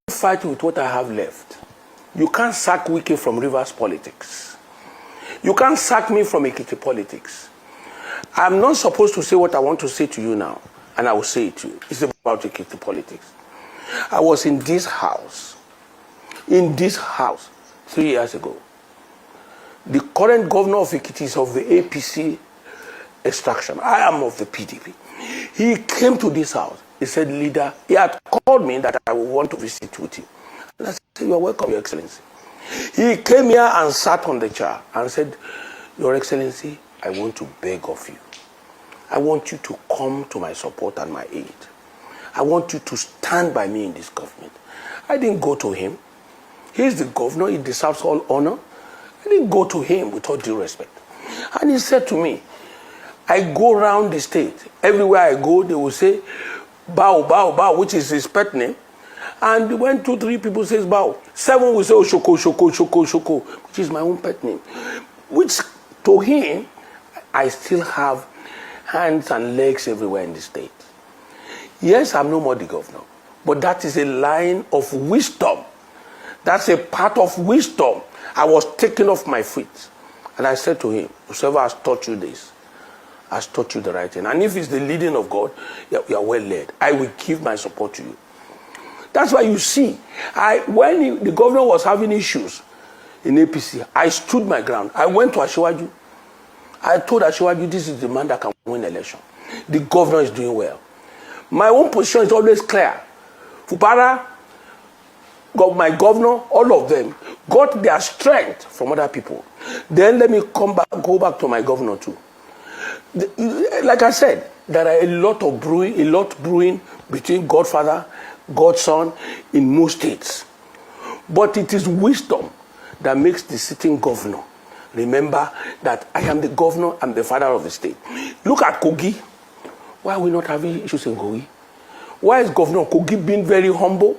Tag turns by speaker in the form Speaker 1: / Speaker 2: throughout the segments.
Speaker 1: Fight with what I have left. You can't sack Wike from Rivers politics. You can't sack me from Ekiti politics. I'm not supposed to say what I want to say to you now, and I will say it to you. It's about Ekiti politics. I was in this house 3 years ago. The current governor of Ekiti is of the APC extraction. I am of the PDP. He came to this house. He said, leader, he had called me that I would want to visit with him. And I said, you are welcome, Your Excellency. He came here and sat on the chair and said, Your Excellency, I want to beg of you. I want you to come to my support and my aid. I want you to stand by me in this government. I didn't go to him. He's the governor. He deserves all honor. I didn't go to him with all due respect. And he said to me, I go around the state. Everywhere I go, they will say, bow, bow, bow, which is his pet name. And when 2, 3 people say bow, 7 will say, oh, Shoko, Shoko, Shoko, Shoko, which is my own pet name. Which, to him, I still have hands and legs everywhere in the state. Yes, I'm no more the governor, but that is a line of wisdom. That's a part of wisdom. I was taken off my feet. And I said to him, whoever has taught you this, has taught you the right thing. And if it's the leading of God, you are well led. I will give my support to you. That's why you see, when the governor was having issues in APC, I stood my ground. I went to Asiwaju. I told Asiwaju, this is the man that can win election. The governor is doing well. My own position is always clear. Fubara, my governor, all of them got their strength from other people. Then let me go back to my governor too. Like I said, there are a lot brewing between Godfather, Godson in most states. But it is wisdom that makes the sitting governor remember that I am the governor, I'm the father of the state. Look at Kogi. Why are we not having issues in Kogi? Why is Governor Kogi being very humble?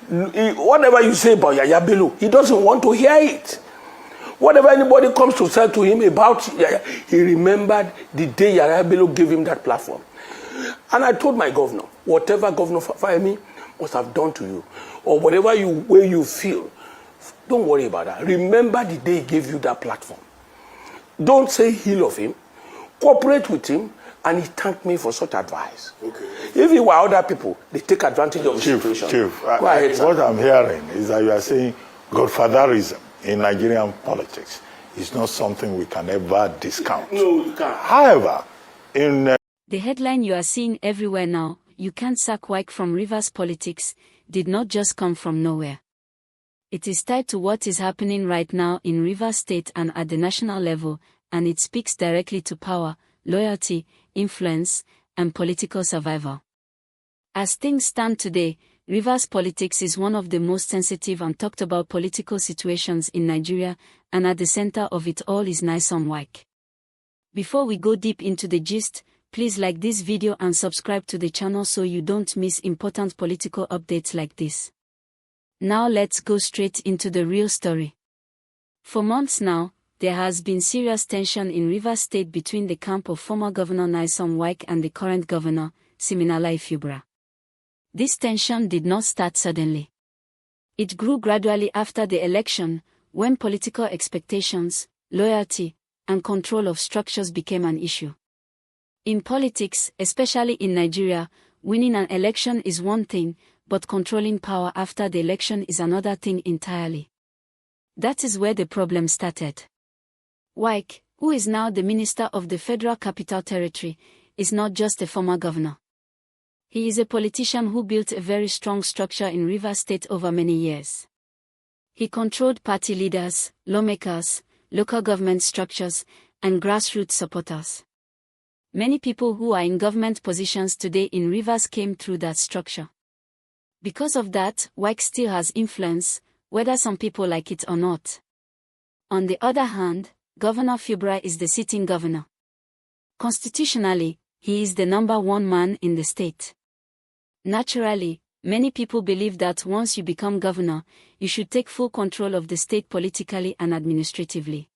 Speaker 1: Whatever you say about Yaya Bello, he doesn't want to hear it. Whatever anybody comes to say to him about Yaya, he remembered the day Yaya Bello gave him that platform. And I told my governor, whatever Governor Fayemi must have done to you, or whatever way you feel, don't worry about that. Remember the day he gave you that platform. Don't say ill of him. Cooperate with him. And he thanked me for such advice. Okay. If it were other people, they take advantage of the situation.
Speaker 2: Chief, what I'm hearing is that you are saying Godfatherism in Nigerian politics is not something we can ever discount.
Speaker 1: No, you can't.
Speaker 2: However, in
Speaker 3: the headline you are seeing everywhere now, "You can't sack Wike from Rivers politics," did not just come from nowhere. It is tied to what is happening right now in Rivers State and at the national level, and it speaks directly to power, loyalty, influence, and political survival. As things stand today, Rivers politics is one of the most sensitive and talked about political situations in Nigeria, and at the center of it all is Nyesom Wike. Before we go deep into the gist, please like this video and subscribe to the channel so you don't miss important political updates like this. Now let's go straight into the real story. For months now, there has been serious tension in Rivers State between the camp of former Governor Nyesom Wike and the current governor, Siminalayi Fubara. This tension did not start suddenly. It grew gradually after the election, when political expectations, loyalty, and control of structures became an issue. In politics, especially in Nigeria, winning an election is one thing, but controlling power after the election is another thing entirely. That is where the problem started. Wike, who is now the Minister of the Federal Capital Territory, is not just a former governor. He is a politician who built a very strong structure in Rivers State over many years. He controlled party leaders, lawmakers, local government structures, and grassroots supporters. Many people who are in government positions today in Rivers came through that structure. Because of that, Wike still has influence, whether some people like it or not. On the other hand, Governor Fubara is the sitting governor. Constitutionally, he is the #1 man in the state. Naturally, Many people believe that once you become governor, you should take full control of the state politically and administratively.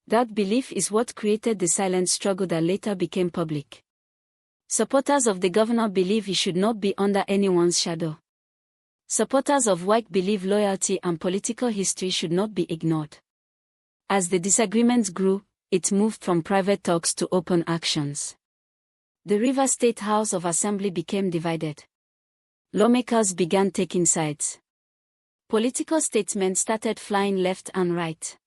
Speaker 3: That belief is what created the silent struggle that later became public. Supporters of the governor believe he should not be under anyone's shadow. Supporters of Wike believe loyalty and political history should not be ignored. As the disagreements grew, it moved from private talks to open actions. The Rivers State House of Assembly became divided. Lawmakers began taking sides. Political statements started flying left and right.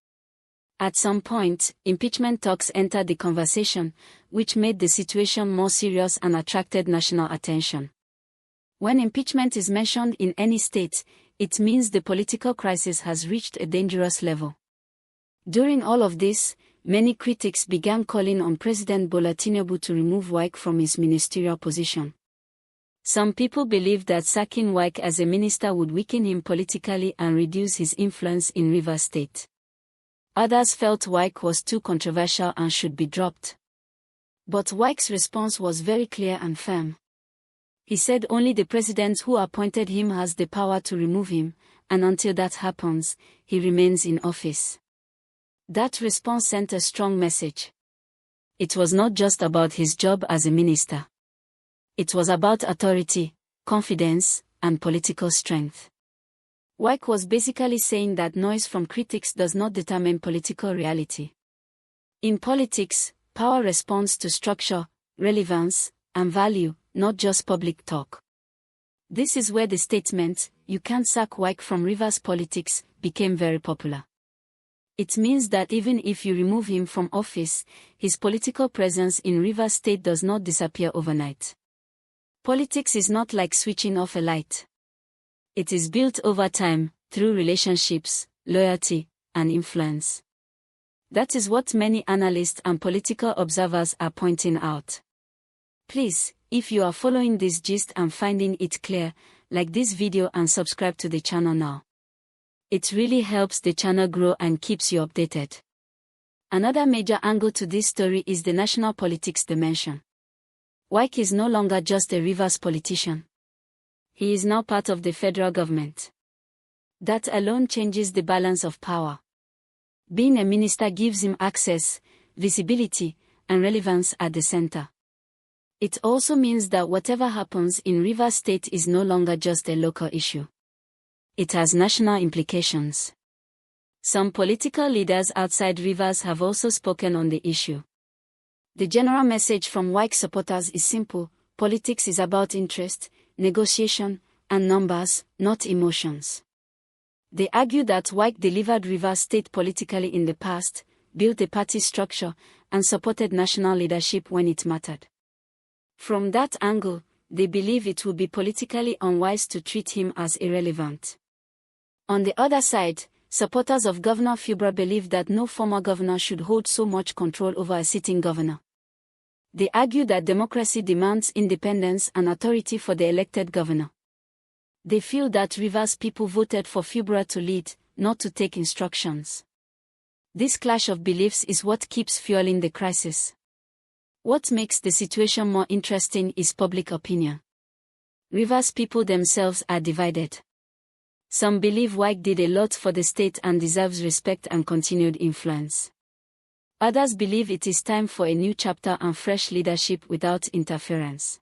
Speaker 3: At some point, impeachment talks entered the conversation, which made the situation more serious and attracted national attention. When impeachment is mentioned in any state, it means the political crisis has reached a dangerous level. During all of this, many critics began calling on President Bola Tinubu to remove Wike from his ministerial position. Some people believed that sacking Wike as a minister would weaken him politically and reduce his influence in Rivers State. Others felt Wike was too controversial and should be dropped. But Wike's response was very clear and firm. He said only the president who appointed him has the power to remove him, and until that happens, he remains in office. That response sent a strong message. It was not just about his job as a minister. It was about authority, confidence, and political strength. Wike was basically saying that noise from critics does not determine political reality. In politics, power responds to structure, relevance, and value, not just public talk. This is where the statement, "You can't sack Wike from Rivers politics," became very popular. It means that even if you remove him from office, his political presence in Rivers State does not disappear overnight. Politics is not like switching off a light. It is built over time, through relationships, loyalty, and influence. That is what many analysts and political observers are pointing out. Please, if you are following this gist and finding it clear, like this video and subscribe to the channel now. It really helps the channel grow and keeps you updated. Another major angle to this story is the national politics dimension. Wike is no longer just a Rivers politician. He is now part of the federal government. That alone changes the balance of power. Being a minister gives him access, visibility, and relevance at the center. It also means that whatever happens in Rivers State is no longer just a local issue. It has national implications. Some political leaders outside Rivers have also spoken on the issue. The general message from Wike supporters is simple: politics is about interest, negotiation, and numbers, not emotions. They argue that Wike delivered Rivers State politically in the past, built a party structure, and supported national leadership when it mattered. From that angle, they believe it would be politically unwise to treat him as irrelevant. On the other side, supporters of Governor Fubara believe that no former governor should hold so much control over a sitting governor. They argue that democracy demands independence and authority for the elected governor. They feel that Rivers people voted for Fubara to lead, not to take instructions. This clash of beliefs is what keeps fueling the crisis. What makes the situation more interesting is public opinion. Rivers people themselves are divided. Some believe Wike did a lot for the state and deserves respect and continued influence. Others believe it is time for a new chapter and fresh leadership without interference.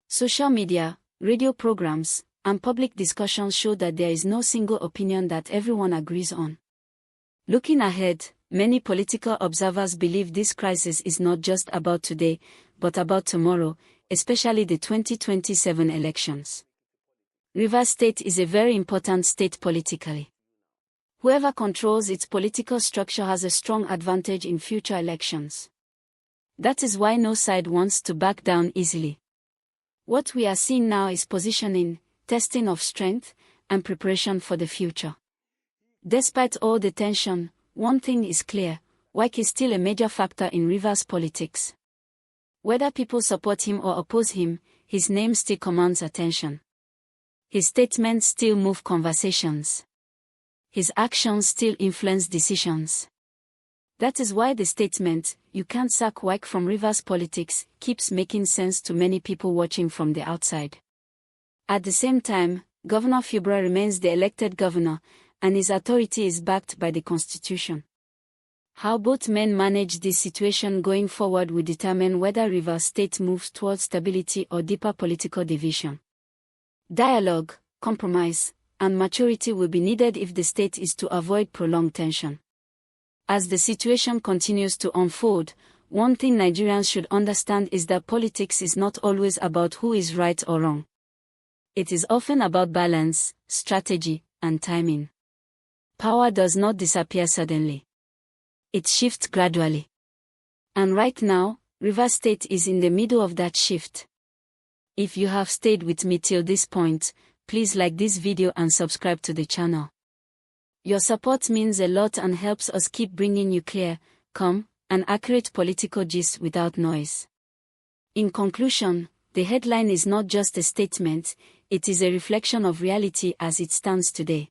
Speaker 3: Social media, radio programs, and public discussions show that there is no single opinion that everyone agrees on. Looking ahead, many political observers believe this crisis is not just about today, but about tomorrow, especially the 2027 elections. Rivers State is a very important state politically. Whoever controls its political structure has a strong advantage in future elections. That is why no side wants to back down easily. What we are seeing now is positioning, testing of strength, and preparation for the future. Despite all the tension, one thing is clear: Wike is still a major factor in Rivers politics. Whether people support him or oppose him, his name still commands attention. His statements still move conversations. His actions still influence decisions. That is why the statement, "You can't sack Wike from Rivers politics," keeps making sense to many people watching from the outside. At the same time, Governor Fubara remains the elected governor, and his authority is backed by the Constitution. How both men manage this situation going forward will determine whether Rivers State moves towards stability or deeper political division. Dialogue, compromise, and maturity will be needed if the state is to avoid prolonged tension. As the situation continues to unfold, one thing Nigerians should understand is that politics is not always about who is right or wrong. It is often about balance, strategy, and timing. Power does not disappear suddenly. It shifts gradually. And right now, Rivers State is in the middle of that shift. If you have stayed with me till this point, please like this video and subscribe to the channel. Your support means a lot and helps us keep bringing you clear, calm, and accurate political gist without noise. In conclusion, the headline is not just a statement, it is a reflection of reality as it stands today.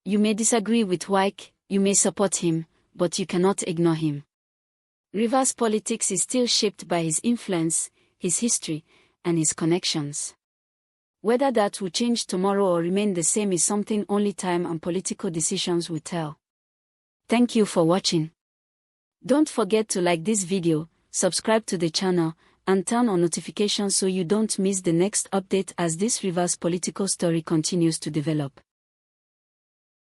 Speaker 3: You may disagree with Wike, you may support him, but you cannot ignore him. Rivers politics is still shaped by his influence, his history, and his connections. Whether that will change tomorrow or remain the same is something only time and political decisions will tell. Thank you for watching. Don't forget to like this video, subscribe to the channel, and turn on notifications so you don't miss the next update as this Rivers political story continues to develop.